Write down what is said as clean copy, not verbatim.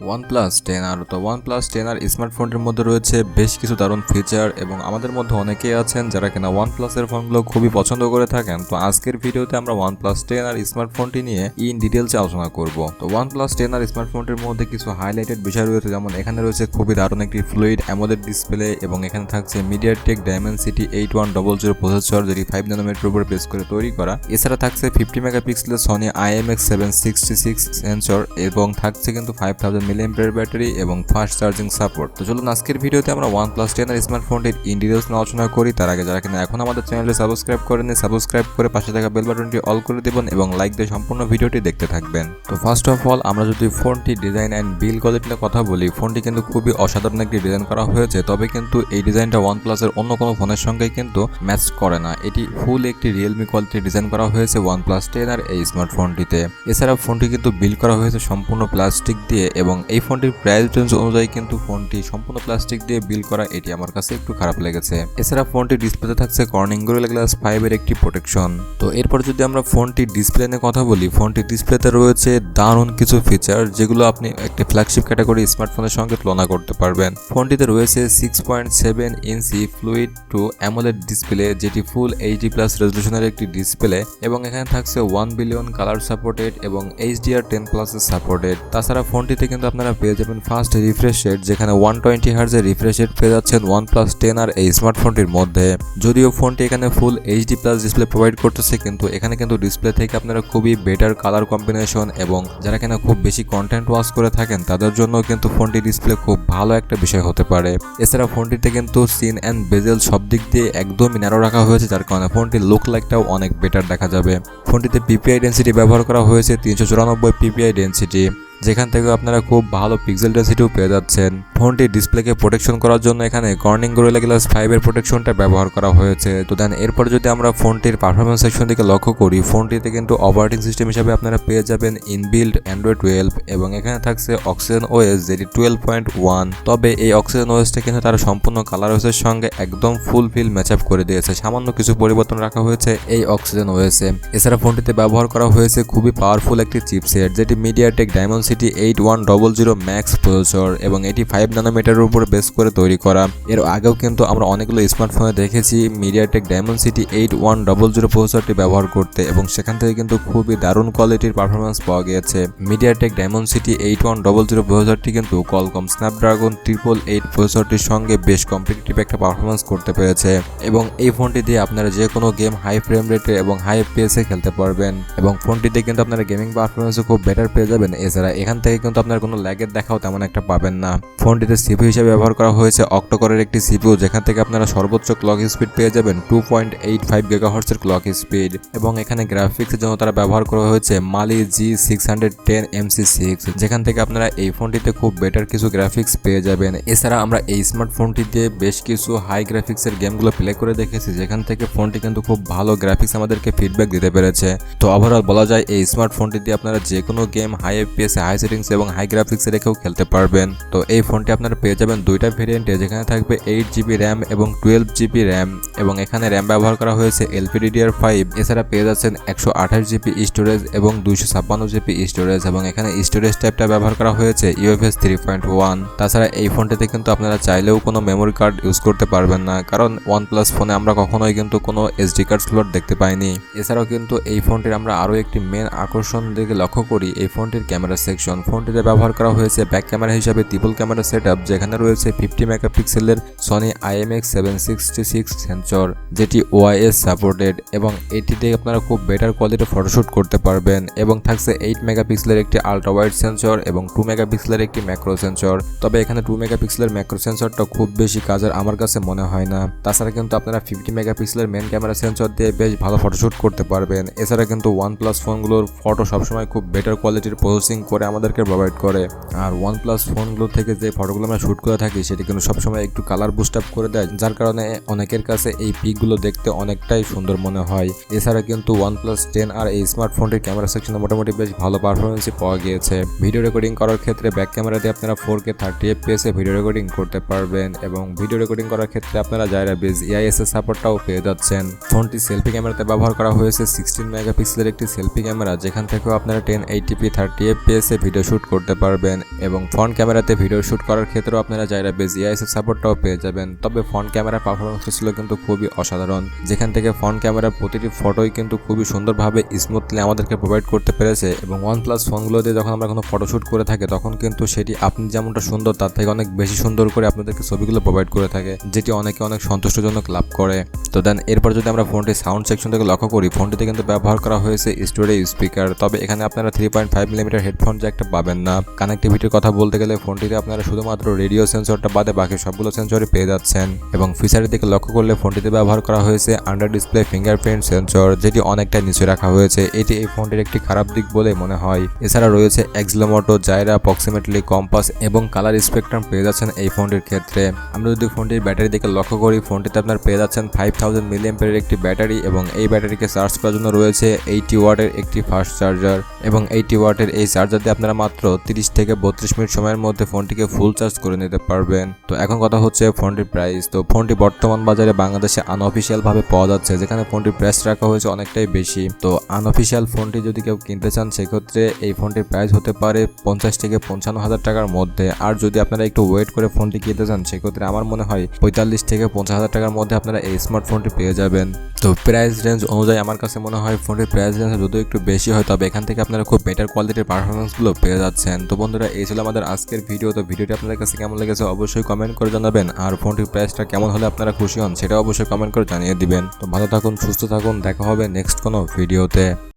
OnePlus 10R তো OnePlus 10R স্মার্টফোনটির মধ্যে রয়েছে বেশ কিছু দারুণ ফিচার এবং আমাদের মধ্যে অনেকেই আছেন যারা কিনা OnePlus এর ফোনগুলো খুবই পছন্দ করে থাকেন। তো আজকের ভিডিওতে আমরা OnePlus 10R স্মার্টফোনটি নিয়ে ইন ডিটেইলসে আলোচনা করব। তো OnePlus 10R স্মার্টফোনটির মধ্যে কিছু হাইলাইটেড বিষয় রয়েছে, যেমন এখানে রয়েছে খুবই দারুণ একটি ফ্লুইড অ্যামোলেড ডিসপ্লে এবং এখানে থাকছে MediaTek Dimensity 8100 প্রসেসর, যেটি 5 ন্যানোমিটার উপর বেস করে তৈরি করা। এছাড়া থাকছে 50 মেগাপিক্সেলের SONY IMX766 সেন্সর এবং থাকছে কিন্তু 5000 মিলিঅ্যাম্পিয়ার ব্যাটারি এবং ফাস্ট চার্জিং সাপোর্ট। তো চলুন আজকের ভিডিওতে আমরা OnePlus 10R স্মার্টফোনটির ইন ডিটেইলস নিয়ে আলোচনা করি। তার আগে যারা কিনা এখন আমাদের চ্যানেলে সাবস্ক্রাইব করেননি, সাবস্ক্রাইব করে পাশে থাকা বেল বাটনটি অল করে দেবেন এবং লাইক দিয়ে সম্পূর্ণ ভিডিওটি দেখতে থাকবেন। তো ফার্স্ট অফ অল আমরা যদি ফোনটি ডিজাইন অ্যান্ড বিল্ড কোয়ালিটি নিয়ে কথা বলি, ফোনটি কিন্তু খুবই অসাধারণ একটি ডিজাইন করা হয়েছে। তবে কিন্তু এই ডিজাইনটা OnePlus এর অন্য কোনো ফোনের সঙ্গে কিন্তু ম্যাচ করে না। এটি ফুল একটি রিয়েলমি কোয়ালিটির ডিজাইন করা হয়েছে OnePlus 10R এই স্মার্টফোনটিতে। এছাড়া ফোনটি কিন্তু বিল্ড করা হয়েছে সম্পূর্ণ প্লাস্টিক দিয়ে এবং এই ফোনটির প্রাইস রেঞ্জ অনুযায়ী কিন্তু ফোনটি সম্পূর্ণ প্লাস্টিক দিয়ে বিল্ড করা, এটি আমার কাছে একটু খারাপ লেগেছে। এছাড়া ফোনটির ডিসপ্লেতে থাকছে কর্নিং গরিলা গ্লাস 5 এর একটি প্রোটেকশন। তো এরপর যদি আমরা ফোনটির ডিসপ্লে নিয়ে কথা বলি, ফোনটির ডিসপ্লেতে রয়েছে দারুণ কিছু ফিচার যেগুলো আপনি একটি ফ্ল্যাগশিপ ক্যাটাগরি স্মার্টফোনের সঙ্গে তুলনা করতে পারবেন। ফোনটিতে রয়েছে 6.7 ইঞ্চি ফ্লুইড টু অ্যামোলেড ডিসপ্লে, যেটি ফুল HD+ রেজলিউশনের একটি ডিসপ্লে এবং এখানে থাকছে 1 বিলিয়ন কালার সাপোর্টেড এবং HDR10+ সাপোর্টেড। তাছাড়া ফোনটিতে কিন্তু আপনারা পেয়ে যাবেন ফাস্ট রিফ্রেশ রেট, যেখানে 120 হার্জের রিফ্রেশ রেট পেয়ে যাচ্ছেন OnePlus 10R এই স্মার্টফোনটির মধ্যে। যদিও ফোনটি এখানে ফুল HD+ ডিসপ্লে প্রোভাইড করতেছে, কিন্তু এখানে কিন্তু ডিসপ্লে থেকে আপনারা খুবই বেটার কালার কম্বিনেশন এবং যারা কিনা খুব বেশি কন্টেন্ট ওয়াচ করে থাকেন তাদের জন্য কিন্তু ফোনটি ডিসপ্লে খুব ভালো একটা বিষয় হতে পারে। এছাড়া ফোনটিতে কিন্তু সিন অ্যান্ড বেজেল সব দিক দিয়ে একদমই ন্যারো রাখা হয়েছে, যার কারণে ফোনটির লুক লাইকটাও অনেক বেটার দেখা যাবে। ফোনটিতে PPI ডেন্সিটি ব্যবহার করা হয়েছে 394 PPI ডেন্সিটি, যেখান থেকে আপনারা খুব ভালো পিক্সেল ডেন্সিটিও পেয়ে যাচ্ছেন। ফোনটির ডিসপ্লেকে প্রোটেকশন করার জন্য এখানে কর্নিং গরিলা গ্লাস 5 এর প্রোটেকশনটা ব্যবহার করা হয়েছে। তো দেন এরপর যদি আমরা ফোনটির পারফরমেন্স সেকশন দিকে লক্ষ্য করি, ফোনটিতে কিন্তু অপারেটিং সিস্টেম হিসাবে আপনারা পেয়ে যাবেন ইনবিল্ড অ্যান্ড্রয়েড 12 এবং এখানে থাকছে অক্সিজেন OS, যেটি 12.1। তবে এই অক্সিজেন OSটা কিন্তু তার সম্পূর্ণ কালার OS এর সঙ্গে একদম ফুলফিল ম্যাচ আপ করে দিয়েছে। সামান্য কিছু পরিবর্তন রাখা হয়েছে এই অক্সিজেন OS এ। এছাড়া ফোনটিতে ব্যবহার করা হয়েছে খুবই পাওয়ারফুল একটি চিপসেট, যেটি MediaTek Dimensity 8100 ম্যাক্স প্রসেসর এবং এটি 5 ন্যানোমিটারের উপর বেস করে তৈরি করা। এর আগেও কিন্তু আমরা অনেকগুলো স্মার্টফোনে দেখেছি MediaTek Dimensity 8100 প্রসেসরটি ব্যবহার করতে এবং সেখান থেকে কিন্তু খুবই দারুণ কোয়ালিটির পারফরমেন্স পাওয়া গিয়েছে। MediaTek Dimensity 8100 প্রসেসরটি কিন্তু Qualcomm Snapdragon 888 প্রসেসরটির সঙ্গে বেশ কম্পিটিটিভ একটা পারফরমেন্স করতে পেরেছে এবং এই ফোনটি দিয়ে আপনারা যে কোনো গেম হাই ফ্রেম রেটে এবং হাই FPS এ খেলতে পারবেন এবং ফোনটিতে কিন্তু আপনারা গেমিং পারফরমেন্সও খুব বেটার পেয়ে যাবেন। এছাড়া এখান থেকে কিন্তু আপনার কোনো ল্যাগের দেখাও তেমন একটা পাবেন না। ফোনটিতে CPU হিসেবে ব্যবহার করা হয়েছে অক্টোকোরের একটি CPU, যেখান থেকে আপনারা সর্বোচ্চ ক্লক স্পিড পেয়ে যাবেন 2.85 GHz এর ক্লক স্পিড এবং এখানে গ্রাফিক্সের জন্য তারা ব্যবহার করা হয়েছে Mali G610 MC6, যেখান থেকে আপনারা এই ফোনটিতে খুব বেটার কিছু গ্রাফিক্স পেয়ে যাবেন। এছাড়া আমরা এই স্মার্টফোনটিতে বেশ কিছু হাই গ্রাফিক্সের গেমগুলো প্লে করে দেখেছি, যেখান থেকে ফোনটি কিন্তু খুব ভালো গ্রাফিক্স আমাদেরকে ফিডব্যাক দিতে পেরেছে। তো ওভারঅল বলা যায় এই স্মার্টফোনটি দিয়ে আপনারা যে কোনো game high FPS high settings এবং হাই গ্রাফিক্সে রেখেও খেলতে পারবেন। তো এই ফোনটি আপনারা পেয়ে যাবেন দুইটা ভেরিয়েন্টে, যেখানে থাকবে 8GB র্যাম এবং 12GB র্যাম এবং এখানে র্যাম ব্যবহার করা হয়েছে LPDDR5। এছাড়া পেয়ে যাচ্ছেন 128GB স্টোরেজ এবং 256GB স্টোরেজ এবং এখানে স্টোরেজ টাইপটা ব্যবহার করা হয়েছে UFS 3.1। তাছাড়া এই ফোনটিতে কিন্তু আপনারা চাইলেও কোনো মেমোরি কার্ড ইউজ করতে পারবেন না, কারণ OnePlus ফোনে আমরা কখনোই কিন্তু কোনো SD কার্ড স্লট দেখতে পাইনি। এছাড়াও কিন্তু এই ফোনটির আমরা আরও একটি মেন আকর্ষণ দিকে লক্ষ্য করি, এই ফোনটির ক্যামেরা সেকশন। ফোনটিতে ব্যবহার করা হয়েছে ব্যাক ক্যামেরা হিসাবে ট্রিপল ক্যামেরা সেটআপ, যেখানে রয়েছে 50 মেগাপিক্সেলের SONY IMX766 সেন্সর, যেটি OIS সাপোর্টেড এবং এটিতে আপনারা খুব বেটার কোয়ালিটির ফটোশুট করতে পারবেন এবং থাকছে 8 মেগাপিক্সেলের একটি আলট্রা ওয়াইড সেন্সর এবং 2 মেগাপিক্সেলের একটি ম্যাক্রো সেন্সর। তবে এখানে 2 মেগাপিক্সেলের ম্যাক্রো সেন্সরটা খুব বেশি কাজের আমার কাছে মনে হয় না। তাছাড়া কিন্তু আপনারা 50 মেগাপিক্সেলের মেন ক্যামেরা সেন্সর দিয়ে বেশ ভালো ফটোশুট করতে পারবেন। এছাড়া কিন্তু OnePlus ফোনগুলোর ফটো সবসময় খুব বেটার কোয়ালিটির প্রসেসিং করে আমাদেরকে প্রোভাইড করে, আর OnePlus ফোনগুলো থেকে যে ফটোগুলো আমরা শ্যুট করে থাকি সেটি কিন্তু সবসময় একটু কালার বুস্ট আপ করে দেয়, যার কারণে অনেকের কাছে এই পিকগুলো দেখতে অনেকটাই সুন্দর মনে হয়। এছাড়া কিন্তু OnePlus 10R এই স্মার্টফোনটির ক্যামেরা সেকশনে মোটামুটি বেশ ভালো পারফরমেন্সই পাওয়া গিয়েছে। ভিডিও রেকর্ডিং করার ক্ষেত্রে ব্যাক ক্যামেরা দিয়ে আপনারা 4K 30 FPS এ ভিডিও রেকর্ডিং করতে পারবেন এবং ভিডিও রেকর্ডিং করার ক্ষেত্রে আপনারা জায়রা বেজ EIS এর সাপোর্টটাও পেয়ে যাচ্ছেন। ফোনটি সেলফি ক্যামেরাতে ব্যবহার করা হয়েছে 16 মেগাপিক্সেলের একটি সেলফি ক্যামেরা, যেখান থেকেও আপনারা 1080p 30 FPS এ ভিডিও শ্যুট করতে পারবেন এবং ফ্রন্ট ক্যামেরাতে ভিডিও শ্যুট করার ক্ষেত্রেও আপনারা চাইলে বেশ জিআইএস সাপোর্টটাও পেয়ে যাবেন। তবে ফ্রন্ট ক্যামেরার পারফরমেন্স ছিল কিন্তু খুবই অসাধারণ, যেখান থেকে ফ্রন্ট ক্যামেরার প্রতিটি ফটোই কিন্তু খুবই সুন্দরভাবে স্মুথলি আমাদেরকে প্রোভাইড করতে পেরেছে এবং OnePlus ফোনগুলোতে যখন আমরা কোনো ফটোশ্যুট করে থাকি তখন কিন্তু সেটি আপনি যেমনটা সুন্দর তার থেকে অনেক বেশি সুন্দর করে আপনাদেরকে ছবিগুলো প্রোভাইড করে থাকে, যেটি অনেকে অনেক সন্তুষ্টজনক লাভ করে। তো দেন এরপর যদি আমরা ফোনটি সাউন্ড সেকশন থেকে লক্ষ্য করি, ফোনটিতে কিন্তু ব্যবহার করা হয়েছে স্টুডিও স্পিকার। তবে এখানে আপনারা 3.5 মিলিমিটার হেডফোন জ্যাকটা পাবেন না। কানেক্টিভিটির কথা বলতে গেলে ফোনটিতে আপনারা শুধুমাত্র রেডিও সেন্সরটা বাদে বাকি সবগুলো সেন্সরই পেয়ে যাচ্ছেন এবং ফিচারের দিকে লক্ষ্য করলে ফোনটিতে ব্যবহার করা হয়েছে আন্ডার ডিসপ্লে ফিঙ্গারপ্রিন্ট সেন্সর, যেটি অনেকটা নিচে রাখা হয়েছে। এটি এই ফোনটির একটি খারাপ দিক বলে মনে হয়। এছাড়া রয়েছে অ্যাক্সিলোমোটো, জাইরা, অ্যাপ্রক্সিমেটলি, কম্পাস এবং কালার স্পেকট্রাম পেয়ে যাচ্ছেন এই ফোনটির ক্ষেত্রে। আমরা যদি ফোনটির ব্যাটারি দিকে লক্ষ্য করি, ফোনটিতে আপনার পেয়ে যাচ্ছেন 5000 মিলিঅ্যাম্পিয়ারের একটি ব্যাটারি এবং এই ব্যাটারিকে চার্জ করার জন্য রয়েছে 80 ওয়াটের একটি ফাস্ট চার্জার এবং 80 ওয়াটের এই চার্জার দিয়ে আপনারা মাত্র 30 থেকে 32 মিনিট সময়ের মধ্যে ফোনটিকে ফুল চার্জ করে নিতে পারবেন। তো এখন কথা হচ্ছে ফোনটির প্রাইস। তো ফোনটি বর্তমান বাজারে বাংলাদেশে আনঅফিসিয়াল ভাবে পাওয়া যাচ্ছে, যেখানে ফোনটির প্রাইস রাখা হয়েছে অনেকটাই বেশি। তো আনঅফিসিয়াল ফোনটি যদি কেউ কিনতে চান সেক্ষেত্রে এই ফোনটির প্রাইস হতে পারে 50 থেকে 55,000 টাকার মধ্যে। আর যদি আপনারা একটু ওয়েট করে ফোনটি কিনতে চান সেক্ষেত্রে আমার মনে হয় 45 থেকে 50,000 টাকার মধ্যে আপনারা এই স্মার্টফোনটি পেয়ে যাবেন। তো প্রাইস রেঞ্জ অনুযায়ী আমার কাছে মনে হয় ফোনটির প্রাইস রেঞ্জ যদিও একটু বেশি হয়, তবে এখান থেকে আপনারা খুব বেটার কোয়ালিটির পারফরমেন্সগুলো পেয়ে যাচ্ছেন। তো বন্ধুরা, এই ছিল আমাদের আজকের ভিডিও। তো ভিডিওটি আপনাদের কাছে কেমন লেগেছে অবশ্যই কমেন্ট করে জানাবেন, আর ফোনটির প্রাইসটা কেমন হলে আপনারা খুশি হন সেটা অবশ্যই কমেন্ট করে জানিয়ে দিবেন। তো ভালো থাকুন, সুস্থ থাকুন, দেখা হবে নেক্সট কোনো ভিডিওতে।